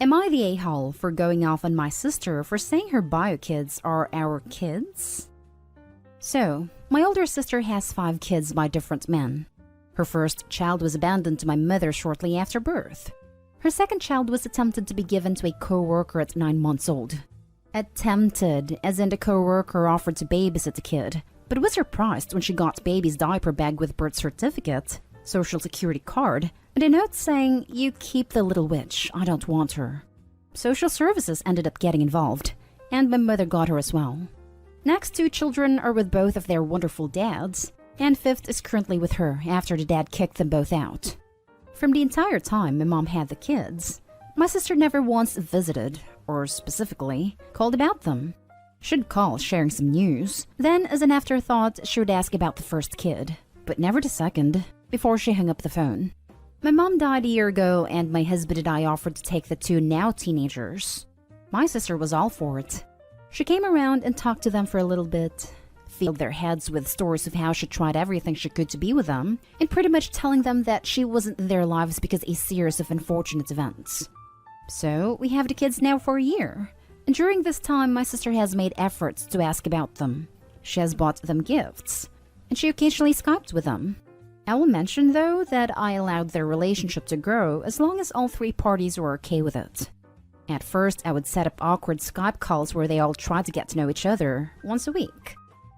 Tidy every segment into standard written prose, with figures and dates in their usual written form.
Am I the a-hole for going off on my sister for saying her bio kids are our kids? So, my older sister has 5 kids by different men. Her first child was abandoned to my mother shortly after birth. Her second child was attempted to be given to a co-worker at 9 months old. Attempted, as in the co-worker offered to babysit the kid, but was surprised when she got baby's diaper bag with birth certificate, social security card, and a note saying, "You keep the little witch, I don't want her." Social services ended up getting involved, and my mother got her as well. Next 2 children are with both of their wonderful dads, and 5th is currently with her after the dad kicked them both out. From the entire time my mom had the kids, my sister never once visited, or specifically, called about them. She'd call sharing some news, then as an afterthought she would ask about the first kid, but never the second, before she hung up the phone. My mom died a year ago and my husband and I offered to take the 2 now teenagers. My sister was all for it. She came around and talked to them for a little bit, filled their heads with stories of how she tried everything she could to be with them, and pretty much telling them that she wasn't in their lives because a series of unfortunate events. So, we have the kids now for a year, and during this time my sister has made efforts to ask about them. She has bought them gifts, and she occasionally Skyped with them. I will mention though that I allowed their relationship to grow as long as all 3 parties were okay with it. At first, I would set up awkward Skype calls where they all tried to get to know each other once a week.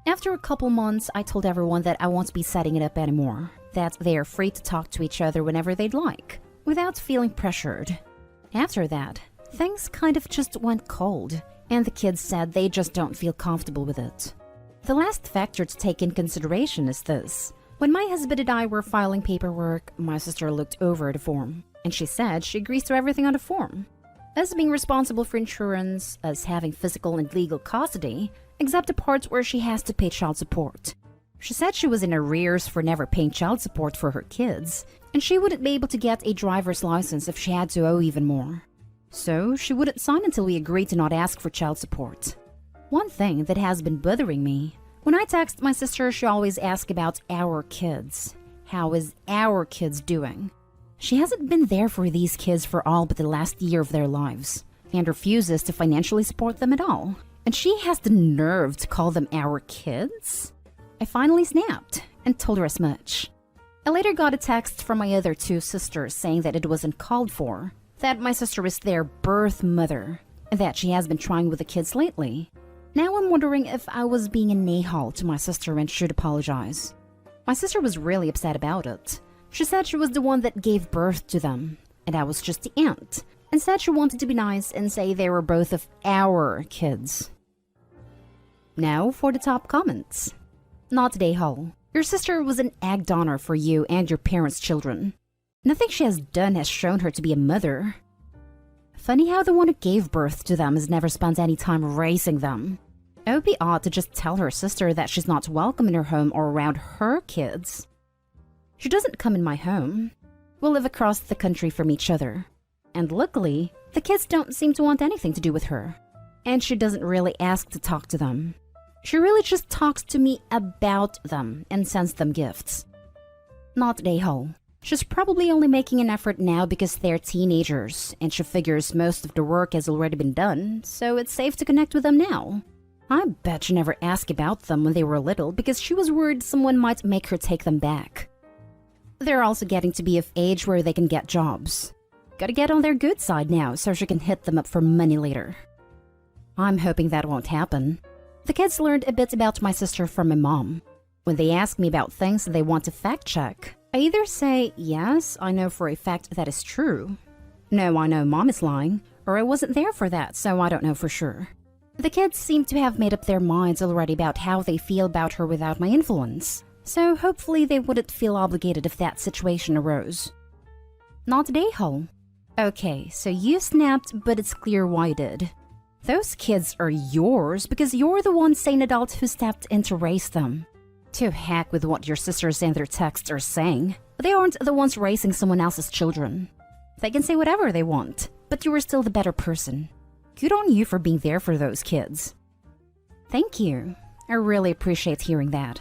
After a couple months, I told everyone that I won't be setting it up anymore, that they are free to talk to each other whenever they'd like, without feeling pressured. After that, things kind of just went cold, and the kids said they just don't feel comfortable with it. The last factor to take in consideration is this. When my husband and I were filing paperwork, my sister looked over the form, and she said she agrees to everything on the form. Us being responsible for insurance, us having physical and legal custody, except the parts where she has to pay child support. She said she was in arrears for never paying child support for her kids, and she wouldn't be able to get a driver's license if she had to owe even more. So she wouldn't sign until we agreed to not ask for child support. One thing that has been bothering me, when I text my sister, she always asks about our kids. How is our kids doing? She hasn't been there for these kids for all but the last year of their lives, and refuses to financially support them at all. And she has the nerve to call them our kids? I finally snapped and told her as much. I later got a text from my other 2 sisters saying that it wasn't called for, that my sister is their birth mother, and that she has been trying with the kids lately. Now I'm wondering if I was being an a-hole to my sister and should apologize. My sister was really upset about it. She said she was the one that gave birth to them, and I was just the aunt, and said she wanted to be nice and say they were both of our kids. Now for the top comments. Not today, Hull. Your sister was an egg donor for you and your parents' children. Nothing she has done has shown her to be a mother. Funny how the one who gave birth to them has never spent any time raising them. It would be odd to just tell her sister that she's not welcome in her home or around her kids. She doesn't come in my home. We live across the country from each other. And luckily, the kids don't seem to want anything to do with her. And she doesn't really ask to talk to them. She really just talks to me about them and sends them gifts. Not a-hole. She's probably only making an effort now because they're teenagers, and she figures most of the work has already been done, so it's safe to connect with them now. I bet she never asked about them when they were little because she was worried someone might make her take them back. They're also getting to be of age where they can get jobs. Gotta get on their good side now so she can hit them up for money later. I'm hoping that won't happen. The kids learned a bit about my sister from my mom. When they ask me about things they want to fact check, I either say, yes, I know for a fact that is true. No, I know mom is lying, or I wasn't there for that, so I don't know for sure. The kids seem to have made up their minds already about how they feel about her without my influence, so hopefully they wouldn't feel obligated if that situation arose. Not a hole. Okay, so you snapped, but it's clear why you did. Those kids are yours because you're the one sane adult who stepped in to raise them. To heck with what your sisters and their texts are saying. They aren't the ones raising someone else's children. They can say whatever they want, but you were still the better person. Good on you for being there for those kids. Thank you. I really appreciate hearing that.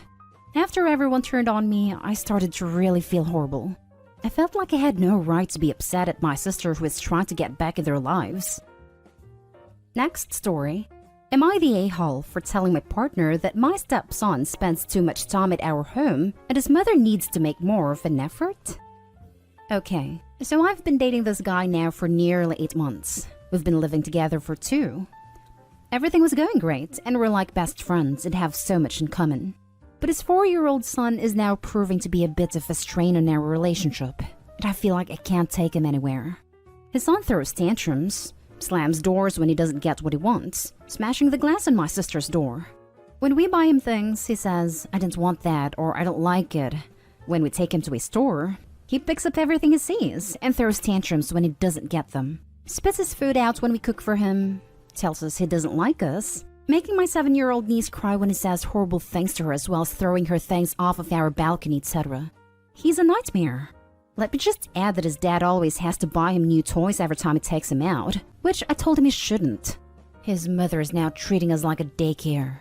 After everyone turned on me, I started to really feel horrible. I felt like I had no right to be upset at my sister who is trying to get back in their lives. Next story. Am I the a-hole for telling my partner that my stepson spends too much time at our home and his mother needs to make more of an effort? Okay, so I've been dating this guy now for nearly 8 months. We've been living together for 2. Everything was going great and we're like best friends and have so much in common. But his 4-year-old son is now proving to be a bit of a strain on our relationship, and I feel like I can't take him anywhere. His son throws tantrums, slams doors when he doesn't get what he wants, smashing the glass on my sister's door. When we buy him things, he says, "I didn't want that," or "I don't like it." When we take him to a store, he picks up everything he sees and throws tantrums when he doesn't get them. Spits his food out when we cook for him, tells us he doesn't like us, making my 7-year-old niece cry when he says horrible things to her as well as throwing her things off of our balcony, etc. He's a nightmare. Let me just add that his dad always has to buy him new toys every time he takes him out, which I told him he shouldn't. His mother is now treating us like a daycare.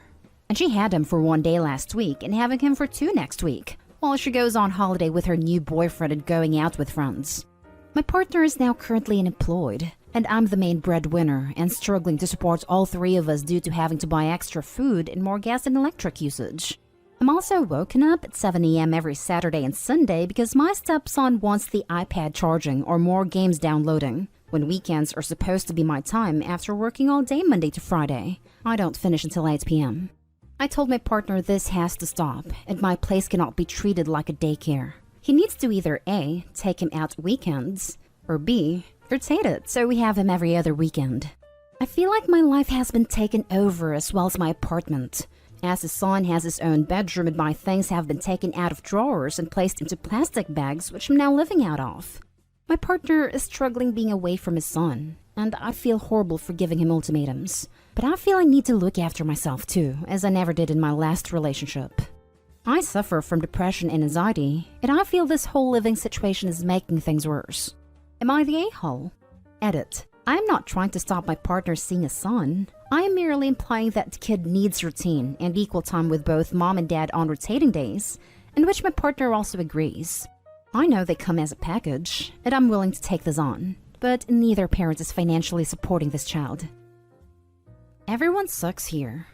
And she had him for 1 day last week and having him for 2 next week, while she goes on holiday with her new boyfriend and going out with friends. My partner is now currently unemployed, and I'm the main breadwinner and struggling to support all 3 of us due to having to buy extra food and more gas and electric usage. I'm also woken up at 7 a.m. every Saturday and Sunday because my stepson wants the iPad charging or more games downloading, when weekends are supposed to be my time after working all day Monday to Friday. I don't finish until 8 p.m. I told my partner this has to stop, and my place cannot be treated like a daycare. He needs to either A, take him out weekends, or B, rotate it so we have him every other weekend. I feel like my life has been taken over as well as my apartment, as his son has his own bedroom and my things have been taken out of drawers and placed into plastic bags which I'm now living out of. My partner is struggling being away from his son, and I feel horrible for giving him ultimatums. But I feel I need to look after myself too, as I never did in my last relationship. I suffer from depression and anxiety, and I feel this whole living situation is making things worse. Am I the a-hole? Edit. I am not trying to stop my partner seeing a son. I am merely implying that the kid needs routine and equal time with both mom and dad on rotating days, in which my partner also agrees. I know they come as a package, and I'm willing to take this on, but neither parent is financially supporting this child. Everyone sucks here.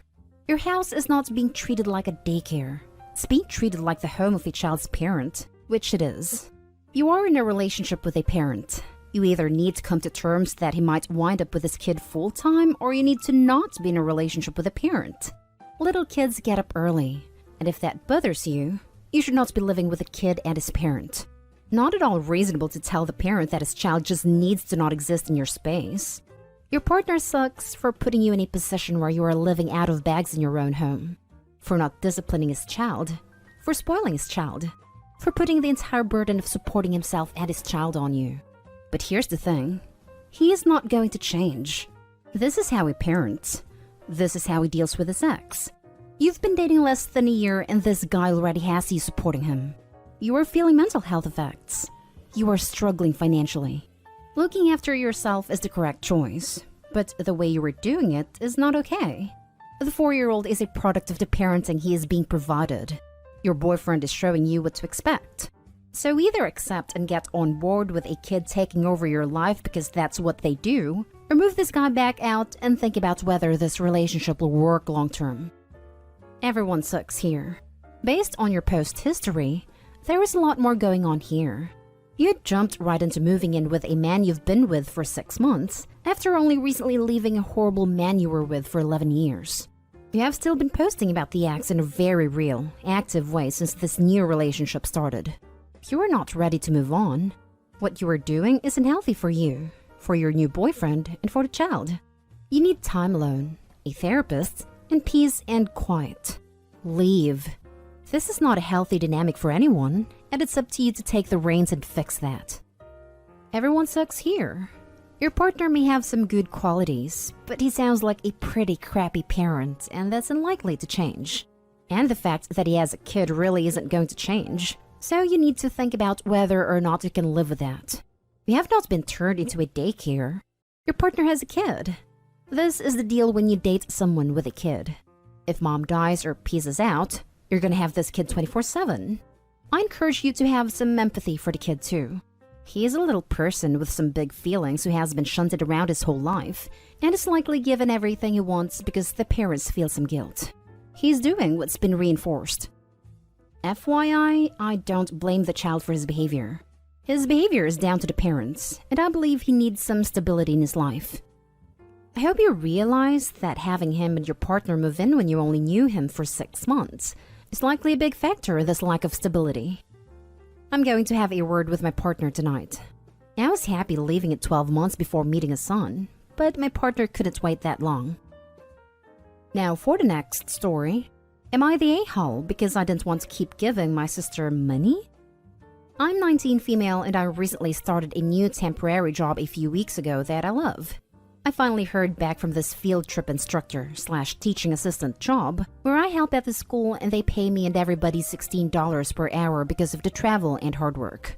Your house is not being treated like a daycare. It's being treated like the home of a child's parent, which it is. You are in a relationship with a parent. You either need to come to terms that he might wind up with his kid full-time, or you need to not be in a relationship with a parent. Little kids get up early, and if that bothers you, you should not be living with a kid and his parent. Not at all reasonable to tell the parent that his child just needs to not exist in your space. Your partner sucks for putting you in a position where you are living out of bags in your own home, for not disciplining his child, for spoiling his child, for putting the entire burden of supporting himself and his child on you. But here's the thing, he is not going to change. This is how he parents. This is how he deals with his ex. You've been dating less than a year and this guy already has you supporting him. You are feeling mental health effects. You are struggling financially. Looking after yourself is the correct choice, but the way you are doing it is not okay. The 4-year-old is a product of the parenting he is being provided. Your boyfriend is showing you what to expect. So either accept and get on board with a kid taking over your life because that's what they do, or move this guy back out and think about whether this relationship will work long term. Everyone sucks here. Based on your post history, there is a lot more going on here. You jumped right into moving in with a man you've been with for 6 months, after only recently leaving a horrible man you were with for 11 years. You have still been posting about the ex in a very real, active way since this new relationship started. You are not ready to move on. What you are doing isn't healthy for you, for your new boyfriend, and for the child. You need time alone, a therapist, and peace and quiet. Leave. This is not a healthy dynamic for anyone, and it's up to you to take the reins and fix that. Everyone sucks here. Your partner may have some good qualities, but he sounds like a pretty crappy parent, and that's unlikely to change. And the fact that he has a kid really isn't going to change. So you need to think about whether or not you can live with that. You have not been turned into a daycare. Your partner has a kid. This is the deal when you date someone with a kid. If mom dies or pieces out, you're gonna have this kid 24/7. I encourage you to have some empathy for the kid too. He is a little person with some big feelings who has been shunted around his whole life and is likely given everything he wants because the parents feel some guilt. He's doing what's been reinforced. FYI, I don't blame the child for his behavior. His behavior is down to the parents, and I believe he needs some stability in his life. I hope you realize that having him and your partner move in when you only knew him for 6 months is likely a big factor in this lack of stability. I'm going to have a word with my partner tonight. I was happy leaving it 12 months before meeting a son, but my partner couldn't wait that long. Now for the next story. Am I the a-hole because I didn't want to keep giving my sister money? I'm 19 female and I recently started a new temporary job a few weeks ago that I love. I finally heard back from this field trip instructor / teaching assistant job where I help at the school and they pay me and everybody $16 per hour because of the travel and hard work.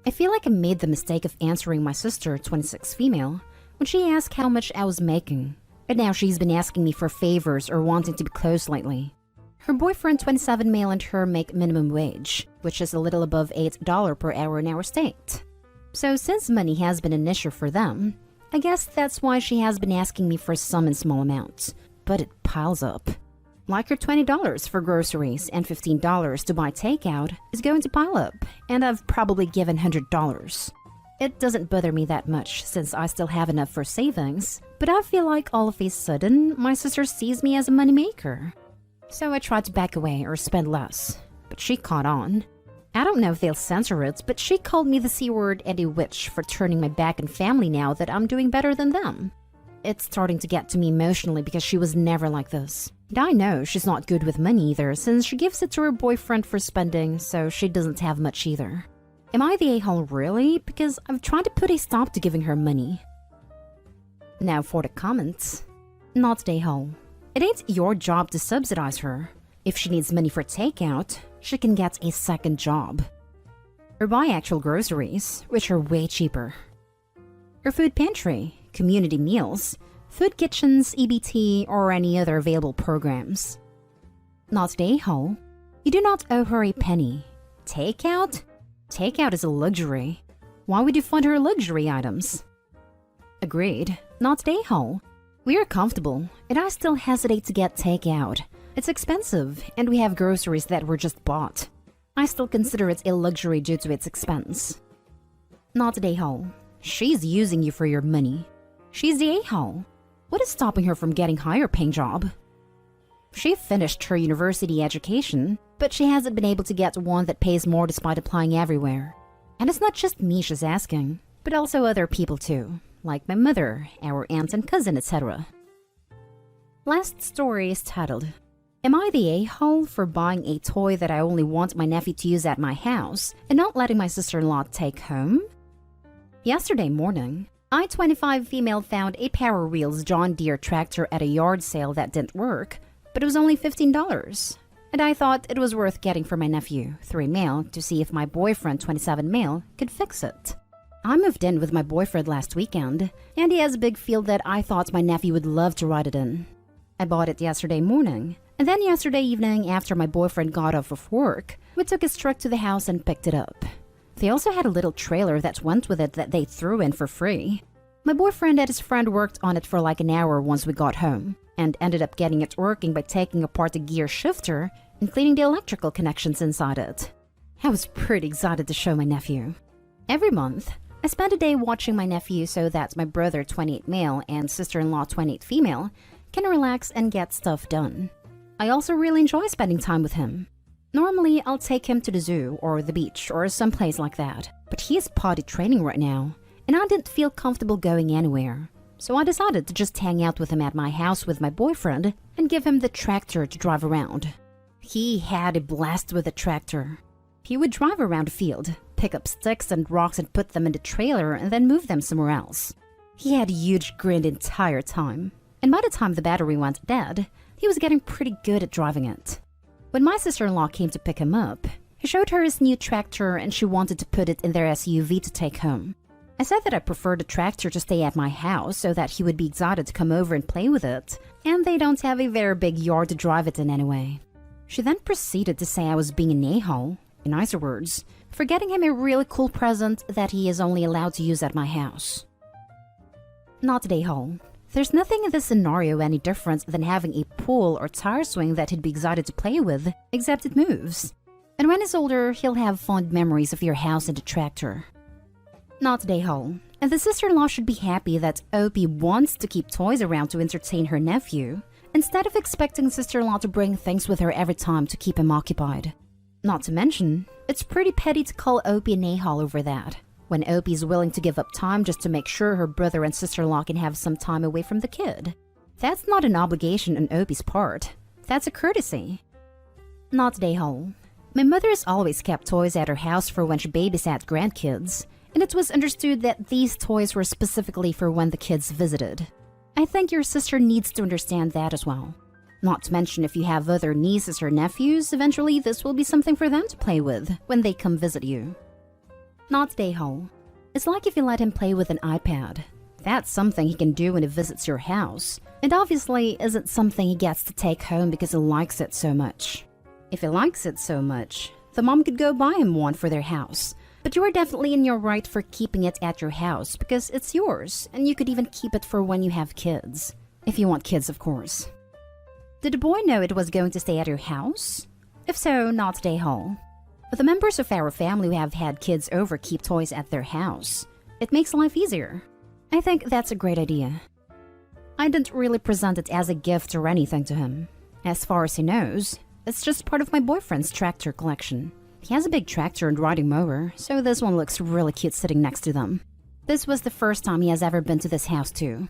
I feel like I made the mistake of answering my sister, 26 female, when she asked how much I was making. And now she's been asking me for favors or wanting to be close lately. Her boyfriend, 27 male, and her make minimum wage, which is a little above $8 per hour in our state. So since money has been an issue for them, I guess that's why she has been asking me for some in small amounts. But it piles up. Like her $20 for groceries and $15 to buy takeout is going to pile up, and I've probably given $100. It doesn't bother me that much since I still have enough for savings, but I feel like all of a sudden my sister sees me as a moneymaker. So I tried to back away or spend less, but she caught on. I don't know if they'll censor it, but she called me the C-word and a witch for turning my back on family now that I'm doing better than them. It's starting to get to me emotionally because she was never like this. And I know she's not good with money either since she gives it to her boyfriend for spending, so she doesn't have much either. Am I the a-hole really? Because I've tried to put a stop to giving her money. Now for the comments. Not the a-hole. It ain't your job to subsidize her. If she needs money for takeout, she can get a second job. Or buy actual groceries, which are way cheaper. Or food pantry, community meals, food kitchens, EBT, or any other available programs. Not the a-hole. You do not owe her a penny. Takeout? Takeout is a luxury. Why would you fund her luxury items? Agreed. Not the a-hole. We are comfortable, and I still hesitate to get takeout. It's expensive, and we have groceries that were just bought. I still consider it a luxury due to its expense. Not the a-hole. She's using you for your money. She's the a-hole. What is stopping her from getting a higher paying job? She finished her university education, but she hasn't been able to get one that pays more despite applying everywhere. And it's not just me she's asking, but also other people too. Like my mother, our aunt and cousin, etc. Last story is titled, Am I the a-hole for buying a toy that I only want my nephew to use at my house and not letting my sister-in-law take home? Yesterday morning, I, 25 female, found a Power Wheels John Deere tractor at a yard sale that didn't work, but it was only $15. And I thought it was worth getting for my nephew, 3 male, to see if my boyfriend, 27 male, could fix it. I moved in with my boyfriend last weekend, and he has a big field that I thought my nephew would love to ride it in. I bought it yesterday morning, and then yesterday evening after my boyfriend got off of work, we took his truck to the house and picked it up. They also had a little trailer that went with it that they threw in for free. My boyfriend and his friend worked on it for like an hour once we got home, and ended up getting it working by taking apart the gear shifter and cleaning the electrical connections inside it. I was pretty excited to show my nephew. Every month, I spend a day watching my nephew so that my brother, 28 male, and sister-in-law, 28 female, can relax and get stuff done. I also really enjoy spending time with him. Normally, I'll take him to the zoo or the beach or someplace like that, but he is potty training right now, and I didn't feel comfortable going anywhere. So I decided to just hang out with him at my house with my boyfriend and give him the tractor to drive around. He had a blast with the tractor. He would drive around the field, pick up sticks and rocks and put them in the trailer and then move them somewhere else. He had a huge grin the entire time, and by the time the battery went dead, he was getting pretty good at driving it. When my sister-in-law came to pick him up, he showed her his new tractor and she wanted to put it in their SUV to take home. I said that I preferred the tractor to stay at my house so that he would be excited to come over and play with it, and they don't have a very big yard to drive it in anyway. She then proceeded to say I was being an a-hole. In nicer words, for getting him a really cool present that he is only allowed to use at my house. Not today, Hall. There's nothing in this scenario any different than having a pool or tire swing that he'd be excited to play with, except it moves. And when he's older, he'll have fond memories of your house and the tractor. Not today, Hall. And the sister-in-law should be happy that Opie wants to keep toys around to entertain her nephew, instead of expecting sister-in-law to bring things with her every time to keep him occupied. Not to mention, it's pretty petty to call Opie an a-hole over that, when Opie's willing to give up time just to make sure her brother and sister-in-law can have some time away from the kid. That's not an obligation on Opie's part. That's a courtesy. Not today, Hall. My mother has always kept toys at her house for when she babysat grandkids, and it was understood that these toys were specifically for when the kids visited. I think your sister needs to understand that as well. Not to mention, if you have other nieces or nephews, eventually this will be something for them to play with when they come visit you. Not today, Hall. It's like if you let him play with an iPad. That's something he can do when he visits your house, and obviously isn't something he gets to take home because he likes it so much. If he likes it so much, the mom could go buy him one for their house, but you are definitely in your right for keeping it at your house because it's yours, and you could even keep it for when you have kids. If you want kids, of course. Did the boy know it was going to stay at your house? If so, not today, Hall. The members of our family who have had kids over keep toys at their house. It makes life easier. I think that's a great idea. I didn't really present it as a gift or anything to him. As far as he knows, it's just part of my boyfriend's tractor collection. He has a big tractor and riding mower, so this one looks really cute sitting next to them. This was the first time he has ever been to this house too.